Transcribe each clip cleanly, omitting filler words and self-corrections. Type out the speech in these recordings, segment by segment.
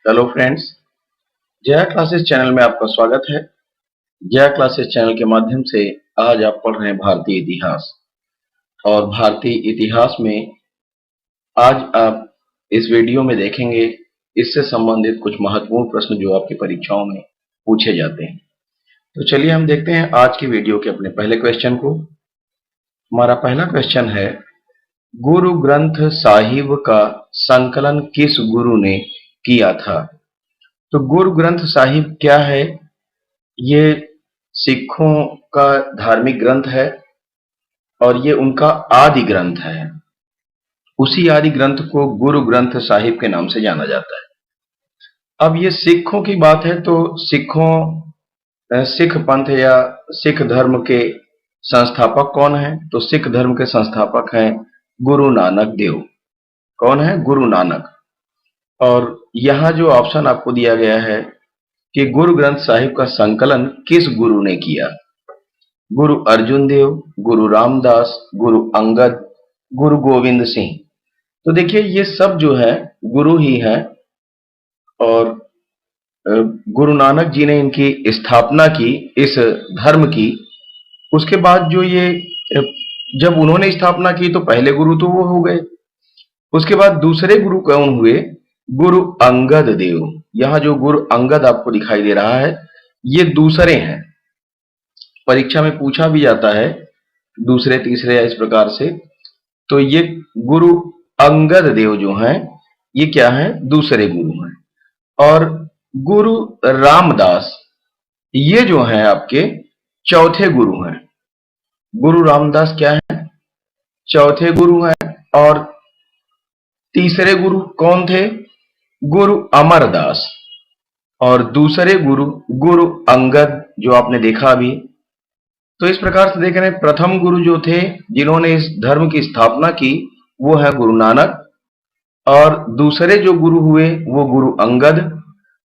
Hello friends, Jaya classes channel में आपका स्वागत है। जया क्लासेस चैनल के माध्यम से आज आप पढ़ रहे हैं भारतीय इतिहास। और भारतीय इतिहास में आज आप इस वीडियो में देखेंगे इससे संबंधित कुछ महत्वपूर्ण प्रश्न जो आपकी परीक्षाओं में पूछे जाते हैं। तो चलिए हम देखते हैं आज की वीडियो के अपने पहले क्वेश्चन को। हमारा पहला क्वेश्चन है, गुरु ग्रंथ साहिब का संकलन किस गुरु ने किया था? तो गुरु ग्रंथ साहिब क्या है? ये सिखों का धार्मिक ग्रंथ है और ये उनका आदि ग्रंथ है। उसी आदि ग्रंथ को गुरु ग्रंथ साहिब के नाम से जाना जाता है। अब ये सिखों की बात है तो सिख पंथ या सिख धर्म के संस्थापक कौन है? तो सिख धर्म के संस्थापक हैं गुरु नानक देव। कौन है? गुरु नानक। और यहां जो ऑप्शन आपको दिया गया है कि गुरु ग्रंथ साहिब का संकलन किस गुरु ने किया? गुरु अर्जुन देव, गुरु रामदास, गुरु अंगद, गुरु गोविंद सिंह। तो देखिए ये सब जो है गुरु ही हैं और गुरु नानक जी ने इनकी स्थापना की, इस धर्म की। उसके बाद जो ये जब उन्होंने स्थापना की तो पहले गुरु तो वो हो गए। उसके बाद दूसरे गुरु कौन हुए? गुरु अंगद देव। यहां जो गुरु अंगद आपको दिखाई दे रहा है ये दूसरे हैं। परीक्षा में पूछा भी जाता है दूसरे तीसरे या इस प्रकार से। तो ये गुरु अंगद देव जो हैं ये क्या हैं? दूसरे गुरु हैं। और गुरु रामदास ये जो हैं आपके चौथे गुरु हैं। गुरु रामदास क्या है? चौथे गुरु हैं। और तीसरे गुरु कौन थे? गुरु अमरदास। और दूसरे गुरु गुरु अंगद जो आपने देखा अभी। तो इस प्रकार से देख रहे हैं, प्रथम गुरु जो थे जिन्होंने इस धर्म की स्थापना की वो है गुरु नानक। और दूसरे जो गुरु हुए वो गुरु अंगद।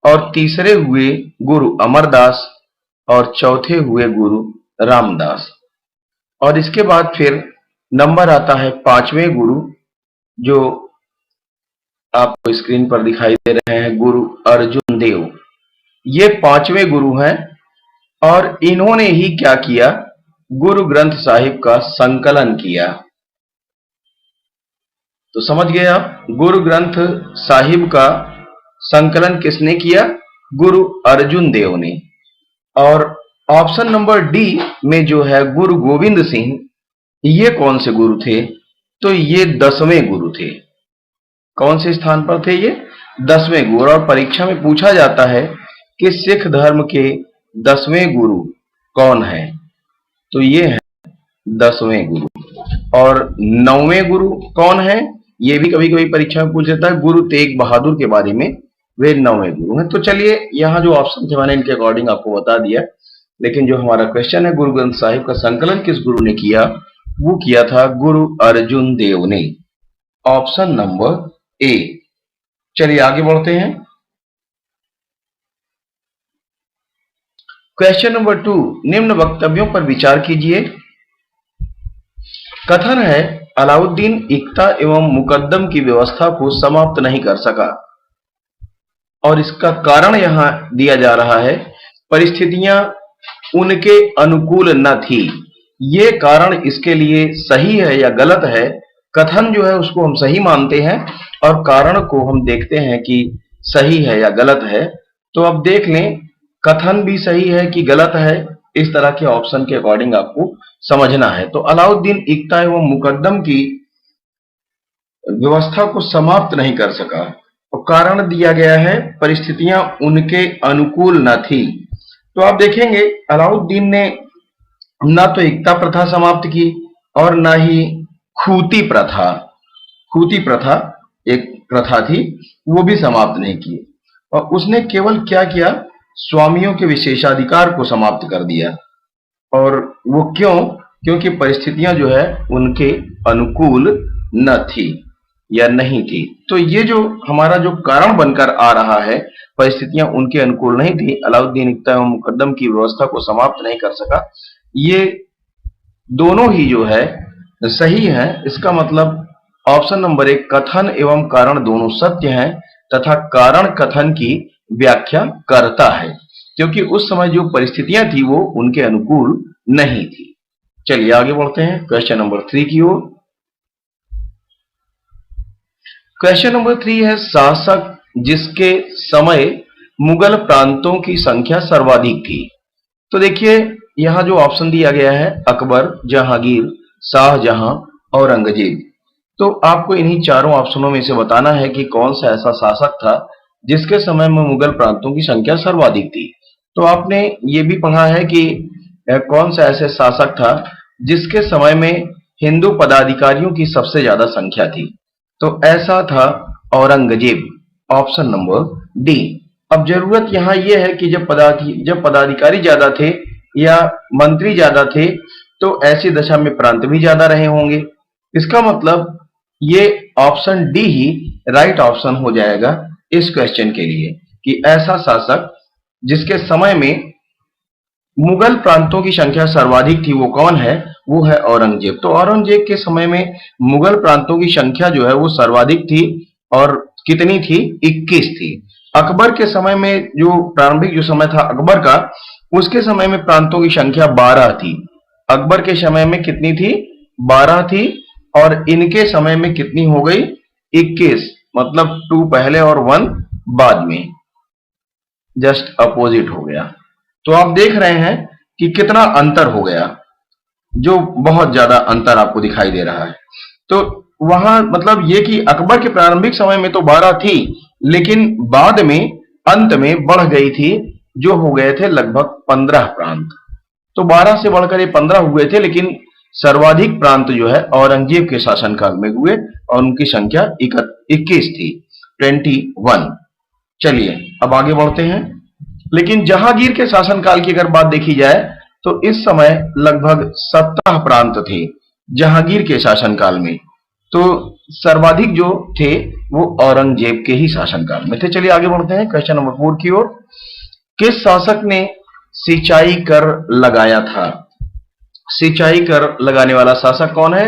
और तीसरे हुए गुरु अमरदास। और चौथे हुए गुरु रामदास। और इसके बाद फिर नंबर आता है पांचवें गुरु जो आपको स्क्रीन पर दिखाई दे रहे हैं, गुरु अर्जुन देव। ये पांचवें गुरु हैं और इन्होंने ही क्या किया? गुरु ग्रंथ साहिब का संकलन किया। तो समझ गए आप, गुरु ग्रंथ साहिब का संकलन किसने किया? गुरु अर्जुन देव ने। और ऑप्शन नंबर डी में जो है गुरु गोविंद सिंह, ये कौन से गुरु थे? तो ये 10वें गुरु थे। कौन से स्थान पर थे ये? 10वें गुरु। और परीक्षा में पूछा जाता है कि सिख धर्म के 10वें गुरु कौन है? तो ये है 10वें गुरु। और 9वें गुरु कौन है? ये भी कभी कभी परीक्षा में पूछ जाता है, गुरु तेग बहादुर के बारे में। वे 9वें गुरु हैं। तो चलिए यहाँ जो ऑप्शन थे मैंने इनके अकॉर्डिंग आपको बता दिया। लेकिन जो हमारा क्वेश्चन है, गुरु ग्रंथ साहिब का संकलन किस गुरु ने किया? वो किया था गुरु अर्जुन देव ने। Option number A. चलिए आगे बढ़ते हैं। क्वेश्चन नंबर 2, निम्न वक्तव्यों पर विचार कीजिए। कथन है, अलाउद्दीन इक्ता एवं मुकद्दम की व्यवस्था को समाप्त नहीं कर सका। और इसका कारण यहां दिया जा रहा है, परिस्थितियां उनके अनुकूल न थी। ये कारण इसके लिए सही है या गलत है? कथन जो है उसको हम सही मानते हैं और कारण को हम देखते हैं कि सही है या गलत है। तो अब देख लें कथन भी सही है कि गलत है, इस तरह के ऑप्शन के अकॉर्डिंग आपको समझना है। तो अलाउद्दीन इक्ता एवं मुकद्दम की व्यवस्था को समाप्त नहीं कर सका और कारण दिया गया है परिस्थितियां उनके अनुकूल न थी। तो आप देखेंगे अलाउद्दीन ने ना तो इक्ता प्रथा समाप्त की और ना ही खूती प्रथा एक प्रथा थी वो भी समाप्त नहीं की। और उसने केवल क्या किया? स्वामियों के विशेषाधिकार को समाप्त कर दिया। और वो क्यों? क्योंकि परिस्थितियां जो है उनके अनुकूल न थी या नहीं थी। तो ये जो हमारा जो कारण बनकर आ रहा है, परिस्थितियां उनके अनुकूल नहीं थी, अलाउद्दीन इक्ता एवं मुकद्दम की व्यवस्था को समाप्त नहीं कर सका, ये दोनों ही जो है सही है। इसका मतलब ऑप्शन नंबर 1 कथन एवं कारण दोनों सत्य हैं तथा कारण कथन की व्याख्या करता है, क्योंकि उस समय जो परिस्थितियां थी वो उनके अनुकूल नहीं थी। चलिए आगे बढ़ते हैं क्वेश्चन नंबर 3 की ओर। क्वेश्चन नंबर 3 है, शासक जिसके समय मुगल प्रांतों की संख्या सर्वाधिक थी। तो देखिए यहां जो ऑप्शन दिया गया है अकबर, जहांगीर, शाहजहां, औरंगजेब। तो आपको इन्हीं चारों ऑप्शनों में से बताना है कि कौन सा ऐसा शासक था जिसके समय में मुगल प्रांतों की संख्या सर्वाधिक थी। तो आपने ये भी पढ़ा है कि कौन सा ऐसे शासक था जिसके समय में हिंदू पदाधिकारियों की सबसे ज्यादा संख्या थी। तो ऐसा था औरंगजेब, ऑप्शन नंबर डी। अब जरूरत यहां यह है कि जब पदाधिकारी ज्यादा थे या मंत्री ज्यादा थे तो ऐसी दशा में प्रांत भी ज्यादा रहे होंगे। इसका मतलब ये ऑप्शन डी ही राइट ऑप्शन हो जाएगा इस क्वेश्चन के लिए, कि ऐसा शासक जिसके समय में मुगल प्रांतों की संख्या सर्वाधिक थी वो कौन है, वो है औरंगजेब। तो औरंगजेब के समय में मुगल प्रांतों की संख्या जो है वो सर्वाधिक थी, और कितनी थी, 21 थी। अकबर के समय में जो प्रारंभिक जो समय था अकबर का, उसके समय में प्रांतों की संख्या 12 थी। अकबर के समय में कितनी थी, 12 थी, और इनके समय में कितनी हो गई, 21। मतलब 2 पहले और 1 बाद में, जस्ट अपोजिट हो गया। तो आप देख रहे हैं कि कितना अंतर हो गया, जो बहुत ज्यादा अंतर आपको दिखाई दे रहा है। तो वहां मतलब ये कि अकबर के प्रारंभिक समय में तो 12 थी, लेकिन बाद में अंत में बढ़ गई थी, जो हो गए थे लगभग 15 प्रांत। तो 12 से बढ़कर ये 15 हुए थे, लेकिन सर्वाधिक प्रांत जो है औरंगजेब के शासनकाल में हुए और उनकी संख्या 21 थी, 21। चलिए अब आगे बढ़ते हैं। लेकिन जहांगीर के शासनकाल की अगर बात देखी जाए तो इस समय लगभग 17 प्रांत थे जहांगीर के शासनकाल में। तो सर्वाधिक जो थे वो औरंगजेब के ही शासनकाल में थे। चलिए आगे बढ़ते हैं क्वेश्चन नंबर 4 की ओर। किस शासक ने सिंचाई कर लगाया था? सिंचाई कर लगाने वाला शासक कौन है?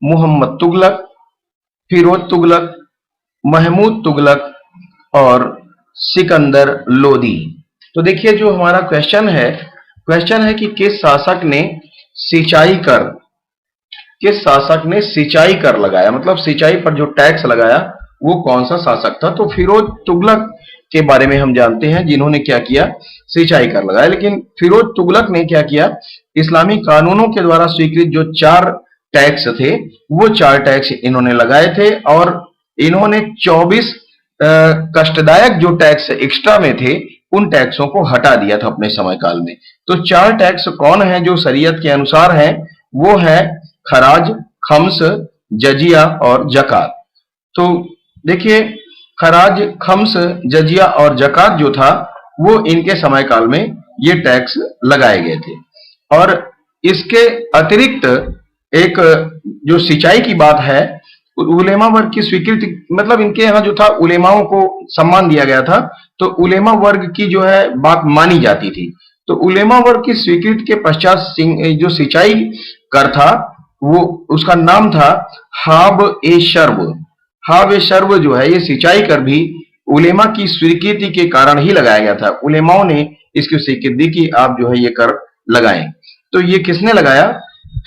मोहम्मद तुगलक, फिरोज तुगलक, महमूद तुगलक और सिकंदर लोदी। तो देखिए जो हमारा क्वेश्चन है कि किस शासक ने सिंचाई कर लगाया, मतलब सिंचाई पर जो टैक्स लगाया वो कौन सा शासक था। तो फिरोज तुगलक के बारे में हम जानते हैं, जिन्होंने क्या किया, सिंचाई कर लगाया। लेकिन फिरोज तुगलक ने क्या किया, इस्लामी कानूनों के द्वारा स्वीकृत जो 4 टैक्स थे वो 4 टैक्स इन्होंने लगाए थे, और इन्होंने 24 कष्टदायक जो टैक्स एक्स्ट्रा में थे उन टैक्सों को हटा दिया था अपने समय काल में। तो 4 टैक्स कौन है जो शरीयत के अनुसार है, वो है खराज, खम्स, जजिया और जकात। तो देखिए खराज, खम्स, जजिया और जकात जो था वो इनके समय काल में ये टैक्स लगाए गए थे। और इसके अतिरिक्त एक जो सिंचाई की बात है, उलेमा वर्ग की स्वीकृति, मतलब इनके यहाँ जो था उलेमाओं को सम्मान दिया गया था, तो उलेमा वर्ग की जो है बात मानी जाती थी। तो उलेमा वर्ग की स्वीकृति के पश्चात जो सिंचाई कर था वो उसका नाम था हाब ए शर्ब। हाब ए शर्ब जो है ये सिंचाई कर भी उलेमा की स्वीकृति के कारण ही लगाया गया था। उलेमाओं ने इसकी स्वीकृति दी कि आप जो है ये कर लगाएं। तो ये किसने लगाया?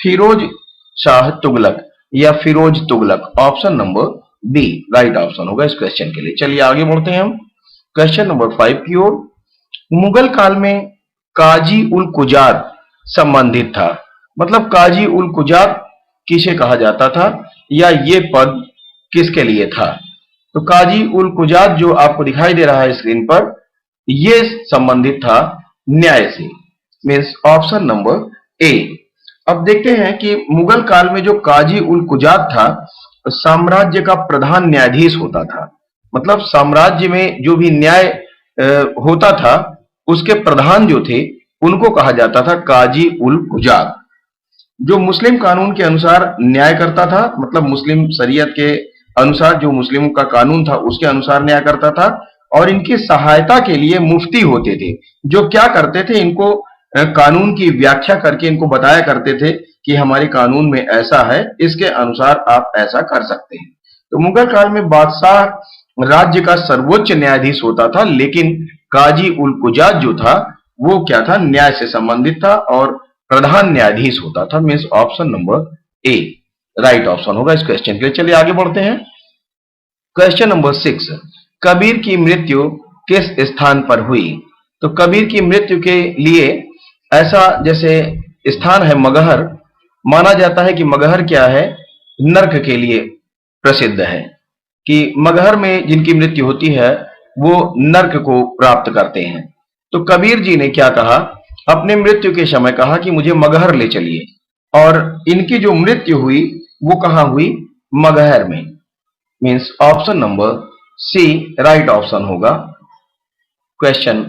फिरोज शाह तुगलक या Firoz Tughlaq, option number B right option होगा इस क्वेश्चन के लिए। चलिए आगे बढ़ते हैं हम क्वेश्चन नंबर 5 की ओर। मुगल काल में काजी उल कुजात संबंधित था, मतलब काजी उल कुजात किसे कहा जाता था या ये पद किसके लिए था? तो काजी उल कुजात जो आपको दिखाई दे रहा है स्क्रीन पर, ये संबंधित था न्याय से, मीन्स ऑप्शन नंबर ए। अब देखते हैं कि मुगल काल में जो काजी उल कुजात था साम्राज्य का प्रधान न्यायाधीश होता था, मतलब साम्राज्य में जो भी न्याय होता था उसके प्रधान जो थे उनको कहा जाता था काजी उल कुजात। जो मुस्लिम कानून के अनुसार न्याय करता था, मतलब मुस्लिम शरीयत के अनुसार जो मुस्लिमों का कानून था उसके अनुसार न्याय करता था। और इनकी सहायता के लिए मुफ्ती होते थे, जो क्या करते थे, इनको कानून की व्याख्या करके इनको बताया करते थे कि हमारे कानून में ऐसा है, इसके अनुसार आप ऐसा कर सकते हैं। तो मुगल काल में बादशाह राज्य का सर्वोच्च न्यायाधीश होता था, लेकिन काजी उल कुजात जो था वो क्या था, न्याय से संबंधित था और प्रधान न्यायाधीश होता था। Means option number A right option होगा इस क्वेश्चन के लिए। चलिए आगे बढ़ते हैं। क्वेश्चन नंबर 6, कबीर की मृत्यु किस स्थान पर हुई? तो कबीर की मृत्यु के लिए ऐसा जैसे स्थान है मगहर, माना जाता है कि मगहर क्या है, नर्क के लिए प्रसिद्ध है, कि मगहर में जिनकी मृत्यु होती है वो नर्क को प्राप्त करते हैं। तो कबीर जी ने क्या कहा, अपने मृत्यु के समय कहा कि मुझे मगहर ले चलिए, और इनकी जो मृत्यु हुई वो कहाँ हुई, मगहर में। Means option number C right option होगा क्वेश्चन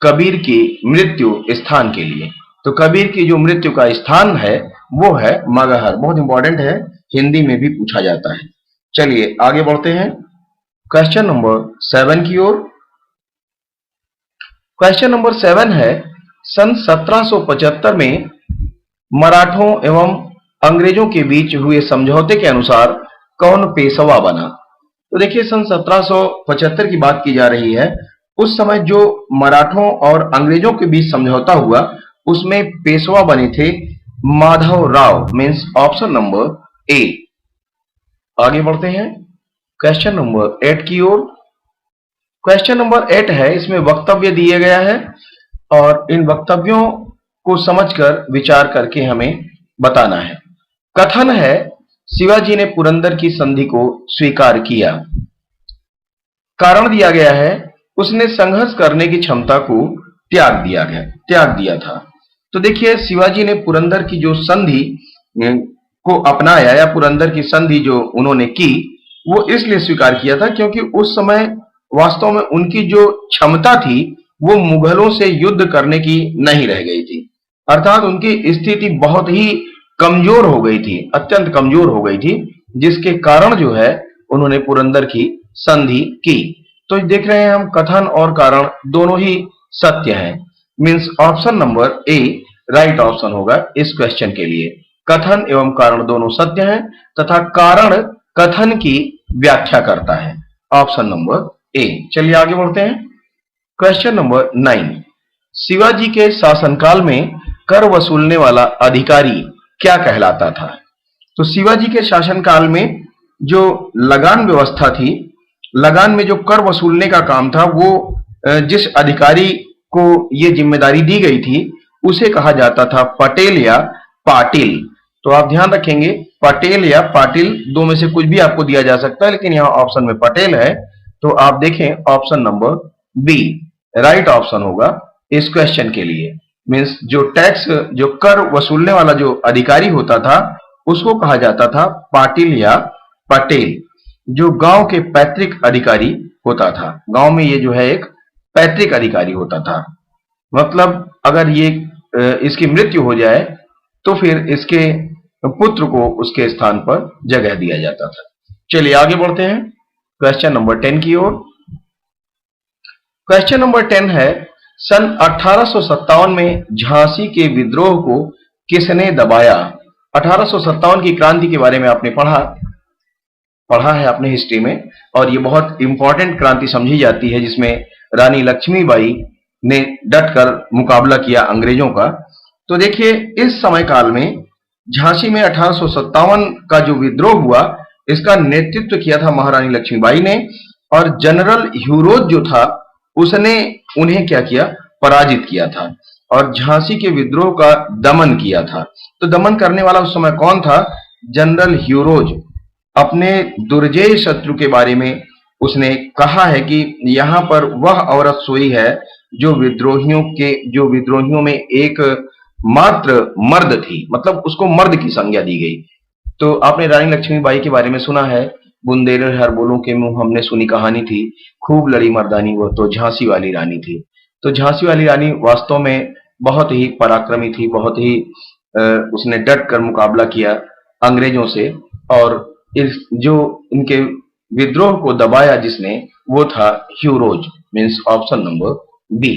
कबीर की मृत्यु स्थान के लिए। तो कबीर की जो मृत्यु का स्थान है वो है मगहर। बहुत इंपॉर्टेंट है, हिंदी में भी पूछा जाता है। चलिए आगे बढ़ते हैं क्वेश्चन नंबर 7 की ओर। क्वेश्चन नंबर 7 है, सन 1775 में मराठों एवं अंग्रेजों के बीच हुए समझौते के अनुसार कौन पेशवा बना? तो देखिए सन 1775 की बात की जा रही है। उस समय जो मराठों और अंग्रेजों के बीच समझौता हुआ उसमें पेशवा बने थे Madhav Rao. Means option number A. आगे बढ़ते हैं क्वेश्चन नंबर 8 की ओर। क्वेश्चन नंबर 8 है, इसमें वक्तव्य दिए गया है और इन वक्तव्यों को समझकर विचार करके हमें बताना है। कथन है, शिवाजी ने पुरंदर की संधि को स्वीकार किया। कारण दिया गया है, उसने संघर्ष करने की क्षमता को त्याग दिया था। तो देखिए शिवाजी ने पुरंदर की जो संधि को अपनाया या पुरंदर की संधि जो उन्होंने की वो इसलिए स्वीकार किया था क्योंकि उस समय वास्तव में उनकी जो क्षमता थी वो मुगलों से युद्ध करने की नहीं रह गई थी। अर्थात उनकी स्थिति बहुत ही कमजोर हो गई थी, अत्यंत कमजोर हो गई थी, जिसके कारण जो है उन्होंने पुरंदर की संधि की। तो देख रहे हैं हम कथन और कारण दोनों ही सत्य हैं। Means option number A right option होगा इस क्वेश्चन के लिए। कथन एवं कारण दोनों सत्य हैं तथा कारण कथन की व्याख्या करता है। Option number A. चलिए आगे बढ़ते हैं क्वेश्चन नंबर 9, शिवाजी के शासनकाल में कर वसूलने वाला अधिकारी क्या कहलाता था? तो शिवाजी के शासनकाल में जो लगान व्यवस्था थी, लगान में जो कर वसूलने का काम था वो जिस अधिकारी को ये जिम्मेदारी दी गई थी उसे कहा जाता था पटेल या पाटिल। तो आप ध्यान रखेंगे पटेल या पाटिल दो में से कुछ भी आपको दिया जा सकता है, लेकिन यहाँ ऑप्शन में पटेल है। तो आप देखें option number B right option होगा इस क्वेश्चन के लिए। मीन्स जो टैक्स जो कर वसूलने वाला जो अधिकारी होता था उसको कहा जाता था पाटिल या पटेल, जो गांव के पैतृक अधिकारी होता था। गांव में ये जो है एक पैतृक अधिकारी होता था, मतलब अगर ये इसकी मृत्यु हो जाए तो फिर इसके पुत्र को उसके स्थान पर जगह दिया जाता था। चलिए आगे बढ़ते हैं क्वेश्चन नंबर 10 की ओर। क्वेश्चन नंबर 10 है, सन 1857 में झांसी के विद्रोह को किसने दबाया? 1857 की क्रांति के बारे में आपने पढ़ा है अपने हिस्ट्री में, और ये बहुत इंपॉर्टेंट क्रांति समझी जाती है जिसमें रानी लक्ष्मीबाई ने डटकर मुकाबला किया अंग्रेजों का। तो देखिए इस समय काल में झांसी में 1857 का जो विद्रोह हुआ इसका नेतृत्व किया था महारानी लक्ष्मीबाई ने, और जनरल ह्यूरोज जो था उसने उन्हें क्या किया, पराजित किया था और झांसी के विद्रोह का दमन किया था। तो दमन करने वाला उस समय कौन था? General Hugh Rose. अपने दुर्जेय शत्रु के बारे में उसने कहा है कि यहाँ पर वह औरत सोई है जो विद्रोहियों में एक मात्र मर्द थी, मतलब उसको मर्द की संज्ञा दी गई। तो आपने रानी लक्ष्मीबाई के बारे में सुना है, बुंदेले हर बोलों के मुंह हमने सुनी कहानी थी, खूब लड़ी मर्दानी वो तो झांसी वाली रानी थी। तो झांसी वाली रानी वास्तव में बहुत ही पराक्रमी थी, बहुत ही उसने डट कर मुकाबला किया अंग्रेजों से, और जो इनके विद्रोह को दबाया जिसने वो था Hugh Rose. Means option number B.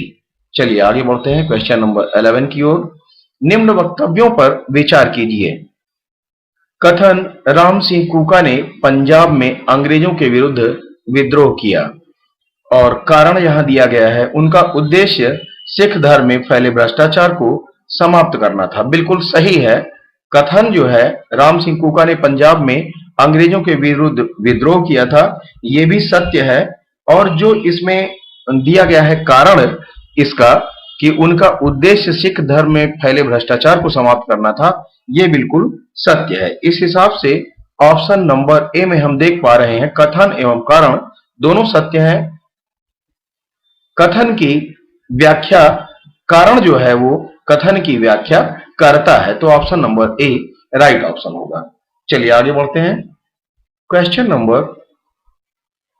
चलिए आगे बढ़ते हैं क्वेश्चन नंबर 11 की ओर। निम्न वक्तव्यों पर विचार कीजिए। कथन, राम सिंह कूका ने पंजाब में अंग्रेजों के विरुद्ध विद्रोह किया। और कारण यहां दिया गया है, उनका उद्देश्य सिख धर्म में फैले भ्रष्टाचार को समाप्त करना था। बिल्कुल सही है। कथन जो है, राम सिंह कुका ने पंजाब में अंग्रेजों के विरुद्ध विद्रोह किया था, ये भी सत्य है। और जो इसमें दिया गया है कारण इसका कि उनका उद्देश्य सिख धर्म में फैले भ्रष्टाचार को समाप्त करना था, ये बिल्कुल सत्य है। इस हिसाब से ऑप्शन नंबर ए में हम देख पा रहे हैं कथन एवं कारण दोनों सत्य हैं। कथन की व्याख्या, कारण जो है वो कथन की व्याख्या करता है, तो option number A right option होगा। चलिए आगे बढ़ते हैं क्वेश्चन नंबर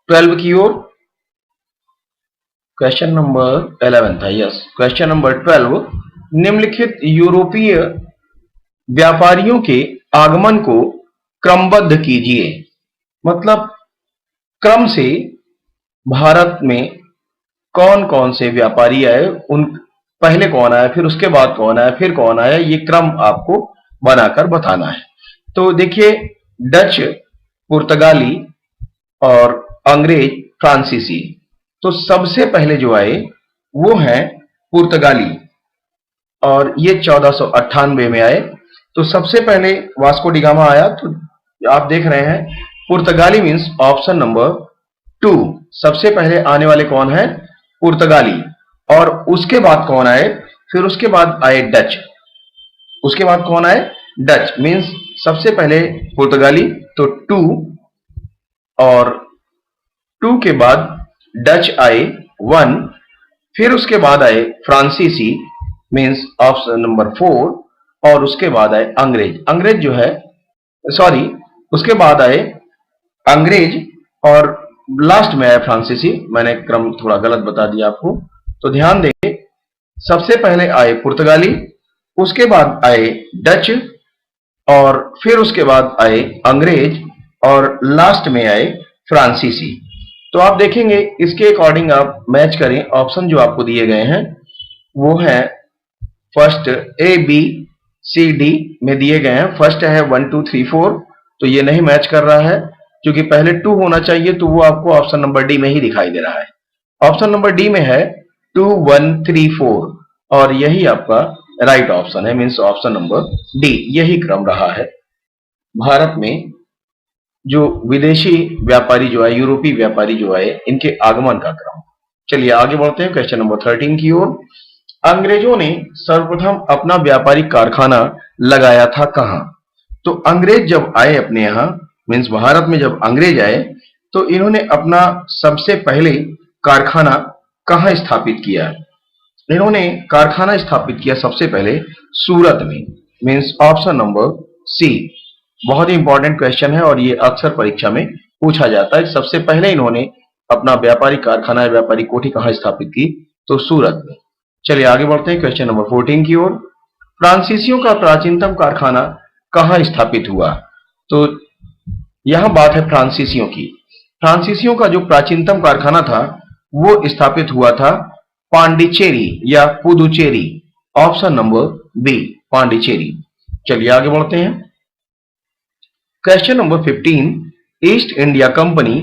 12 की ओर। क्वेश्चन नंबर 11 था, यस। क्वेश्चन नंबर 12, निम्नलिखित यूरोपीय व्यापारियों के आगमन को क्रमबद्ध कीजिए। मतलब क्रम से भारत में कौन कौन से व्यापारी आए, उन पहले कौन आया, फिर उसके बाद कौन आया, फिर कौन आया, ये क्रम आपको बनाकर बताना है। तो देखिए, डच, पुर्तगाली और अंग्रेज, फ्रांसीसी। तो सबसे पहले जो आए वो हैं पुर्तगाली, और ये 1498 में आए। तो सबसे पहले वास्को डी गामा आया। तो आप देख रहे हैं पुर्तगाली मीन्स ऑप्शन नंबर 2। सबसे पहले आने वाले कौन है? पुर्तगाली। और उसके बाद कौन आए? फिर उसके बाद आए डच। उसके बाद कौन आए? डच। मीन्स सबसे पहले पुर्तगाली, तो 2, और 2 के बाद डच आए 1, फिर उसके बाद आए फ्रांसीसी मीन्स ऑप्शन नंबर 4, और उसके बाद आए अंग्रेज। अंग्रेज जो है, सॉरी, उसके बाद आए अंग्रेज और लास्ट में आया फ्रांसीसी। मैंने क्रम थोड़ा गलत बता दिया आपको, तो ध्यान देंगे। सबसे पहले आए पुर्तगाली, उसके बाद आए डच, और फिर उसके बाद आए अंग्रेज, और लास्ट में आए फ्रांसीसी। तो आप देखेंगे इसके अकॉर्डिंग आप मैच करें। ऑप्शन जो आपको दिए गए हैं वो है first A B C D में दिए गए हैं। फर्स्ट है 1 2 3 4, तो ये नहीं मैच कर रहा है, क्योंकि पहले 2 होना चाहिए, तो वो आपको ऑप्शन नंबर डी में ही दिखाई दे रहा है। ऑप्शन नंबर डी में है 2 1 3 4, और यही आपका राइट ऑप्शन है। मीन्स ऑप्शन नंबर डी, यही क्रम रहा है भारत में जो विदेशी व्यापारी जो है, यूरोपीय व्यापारी जो है, इनके आगमन का क्रम। चलिए आगे बढ़ते हैं क्वेश्चन नंबर 13 की ओर। अंग्रेजों ने सर्वप्रथम अपना व्यापारिक कारखाना लगाया था कहां? तो अंग्रेज जब आए अपने यहां, मीन्स भारत में जब अंग्रेज आए, तो इन्होंने अपना सबसे पहले कारखाना कहां स्थापित किया? इन्होंने कारखाना स्थापित किया सबसे पहले सूरत में। Means option number C. बहुत ही इंपॉर्टेंट क्वेश्चन है और ये अक्सर परीक्षा में पूछा जाता है। सबसे पहले इन्होंने अपना व्यापारिक कारखाना, व्यापारिक कोठी कहां स्थापित की? तो सूरत में। चलिए आगे बढ़ते हैं क्वेश्चन नंबर 14 की ओर। फ्रांसीसियों का प्राचीनतम कारखाना कहां स्थापित हुआ? तो यहां बात है फ्रांसीसियों की। फ्रांसीसियों का जो प्राचीनतम कारखाना था वो स्थापित हुआ था पांडिचेरी या Puducherry. Option number B, Pondicherry. चलिए आगे बढ़ते हैं question number 15, East India Company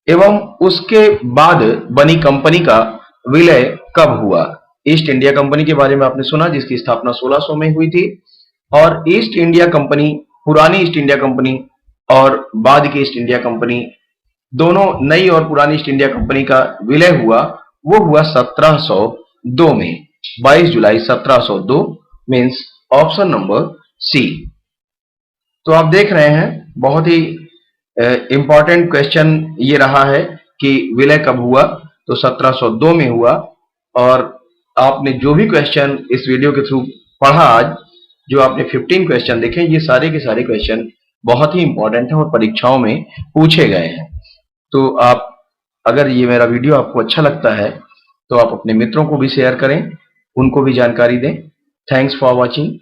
एवं उसके बाद बनी कंपनी का विलय कब हुआ? ईस्ट इंडिया कंपनी के बारे में आपने सुना, जिसकी स्थापना 1600 में हुई थी। और ईस्ट इंडिया कंपनी, पुरानी ईस्ट इंडिया कंपनी और बाद की ईस्ट इंडिया कंपनी, दोनों नई और पुरानी ईस्ट इंडिया कंपनी का विलय हुआ, वो हुआ 1702 में। 22 जुलाई 1702, मीन्स ऑप्शन नंबर सी। तो आप देख रहे हैं बहुत ही इंपॉर्टेंट क्वेश्चन ये रहा है कि विलय कब हुआ, तो 1702 में हुआ। और आपने जो भी क्वेश्चन इस वीडियो के थ्रू पढ़ा आज, जो आपने 15 क्वेश्चन देखे, ये सारे के सारे क्वेश्चन बहुत ही इंपॉर्टेंट हैं और परीक्षाओं में पूछे गए हैं। तो आप, अगर ये मेरा वीडियो आपको अच्छा लगता है तो आप अपने मित्रों को भी शेयर करें, उनको भी जानकारी दें। Thanks for watching.